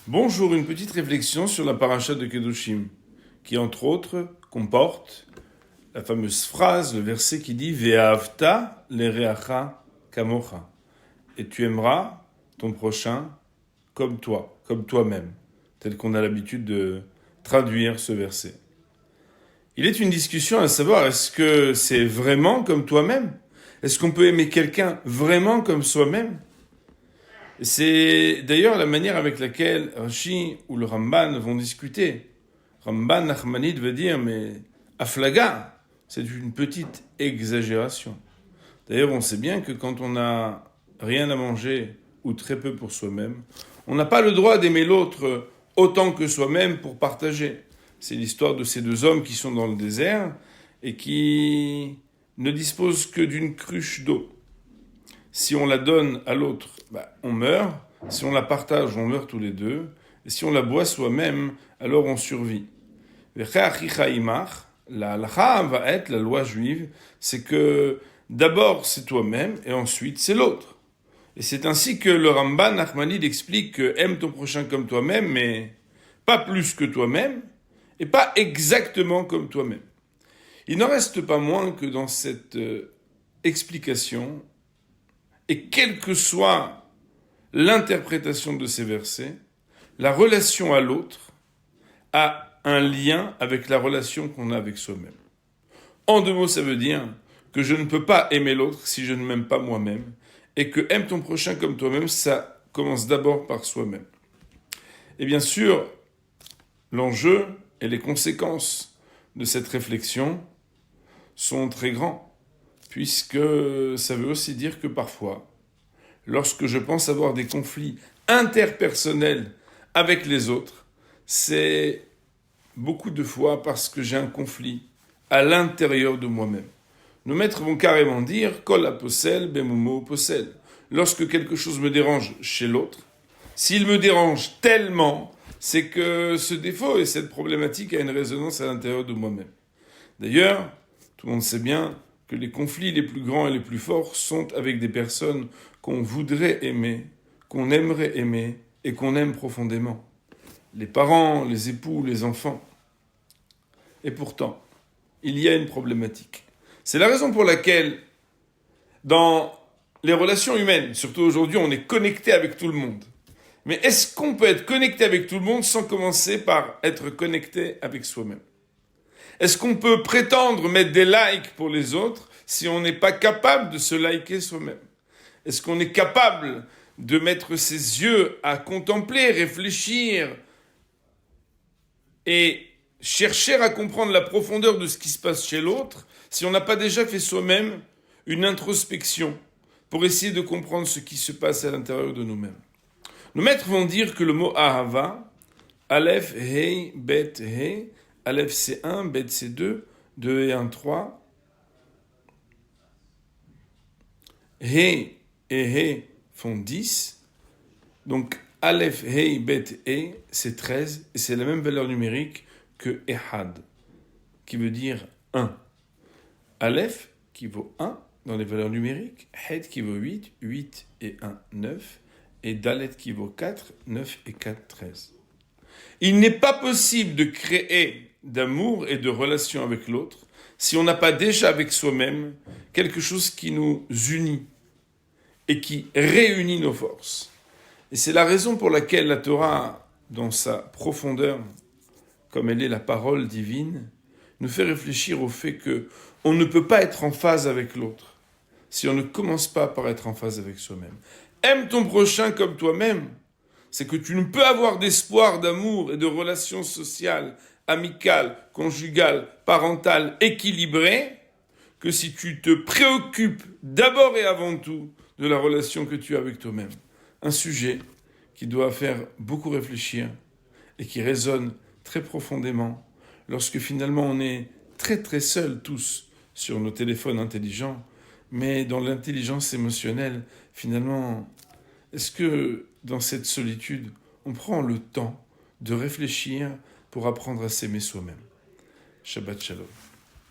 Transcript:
Bonjour, une petite réflexion sur la paracha de Kedoshim, qui entre autres comporte la fameuse phrase, le verset qui dit Ve'ahavta lereacha kamocha, et tu aimeras ton prochain comme toi, comme toi-même, tel qu'on a l'habitude de traduire ce verset. Il est une discussion à savoir, est-ce que c'est vraiment comme toi-même? Est-ce qu'on peut aimer quelqu'un vraiment comme soi-même? C'est d'ailleurs la manière avec laquelle Rashi ou le Ramban vont discuter. Ramban Nachmanide veut dire, mais aflaga, c'est une petite exagération. D'ailleurs, on sait bien que quand on n'a rien à manger ou très peu pour soi-même, on n'a pas le droit d'aimer l'autre autant que soi-même pour partager. C'est l'histoire de ces deux hommes qui sont dans le désert et qui ne disposent que d'une cruche d'eau. Si on la donne à l'autre, on meurt. Si on la partage, on meurt tous les deux. Et si on la boit soi-même, alors on survit. La halakha va être, la loi juive, c'est que d'abord c'est toi-même et ensuite c'est l'autre. Et c'est ainsi que le Ramban Nachmanide explique que aime ton prochain comme toi-même, mais pas plus que toi-même et pas exactement comme toi-même. Il n'en reste pas moins que dans cette explication, et quelle que soit l'interprétation de ces versets, la relation à l'autre a un lien avec la relation qu'on a avec soi-même. En deux mots, ça veut dire que je ne peux pas aimer l'autre si je ne m'aime pas moi-même, et que aime ton prochain comme toi-même, ça commence d'abord par soi-même. Et bien sûr, l'enjeu et les conséquences de cette réflexion sont très grands, puisque ça veut aussi dire que parfois, lorsque je pense avoir des conflits interpersonnels avec les autres, c'est beaucoup de fois parce que j'ai un conflit à l'intérieur de moi-même. Nos maîtres vont carrément dire « Kol aposel bemumo posel ». Lorsque quelque chose me dérange chez l'autre, s'il me dérange tellement, c'est que ce défaut et cette problématique a une résonance à l'intérieur de moi-même. D'ailleurs, tout le monde sait bien que les conflits les plus grands et les plus forts sont avec des personnes qu'on voudrait aimer, qu'on aimerait aimer et qu'on aime profondément. Les parents, les époux, les enfants. Et pourtant, il y a une problématique. C'est la raison pour laquelle, dans les relations humaines, surtout aujourd'hui, on est connecté avec tout le monde. Mais est-ce qu'on peut être connecté avec tout le monde sans commencer par être connecté avec soi-même ? Est-ce qu'on peut prétendre mettre des likes pour les autres si on n'est pas capable de se liker soi-même ? Est-ce qu'on est capable de mettre ses yeux à contempler, réfléchir et chercher à comprendre la profondeur de ce qui se passe chez l'autre si on n'a pas déjà fait soi-même une introspection pour essayer de comprendre ce qui se passe à l'intérieur de nous-mêmes ? Nos maîtres vont dire que le mot ahava, Aleph, Hei, Bet, Hei, Aleph c'est 1, Bet c'est 2, 2 et 1, 3. He et He font 10. Donc Aleph, Hei, Bet, He, c'est 13. Et c'est la même valeur numérique que Ehad, qui veut dire 1. Aleph, qui vaut 1 dans les valeurs numériques. Het, qui vaut 8, 8 et 1, 9. Et Dalet, qui vaut 4, 9 et 4, 13. Il n'est pas possible de créer d'amour et de relation avec l'autre si on n'a pas déjà avec soi-même quelque chose qui nous unit et qui réunit nos forces. Et c'est la raison pour laquelle la Torah, dans sa profondeur, comme elle est la parole divine, nous fait réfléchir au fait que on ne peut pas être en phase avec l'autre si on ne commence pas par être en phase avec soi-même. Aime ton prochain comme toi-même. C'est que tu ne peux avoir d'espoir, d'amour et de relations sociales, amicales, conjugales, parentales, équilibrées, que si tu te préoccupes d'abord et avant tout de la relation que tu as avec toi-même. Un sujet qui doit faire beaucoup réfléchir et qui résonne très profondément lorsque finalement on est très très seuls tous sur nos téléphones intelligents, mais dans l'intelligence émotionnelle, finalement, est-ce que dans cette solitude, on prend le temps de réfléchir pour apprendre à s'aimer soi-même ? Shabbat Shalom.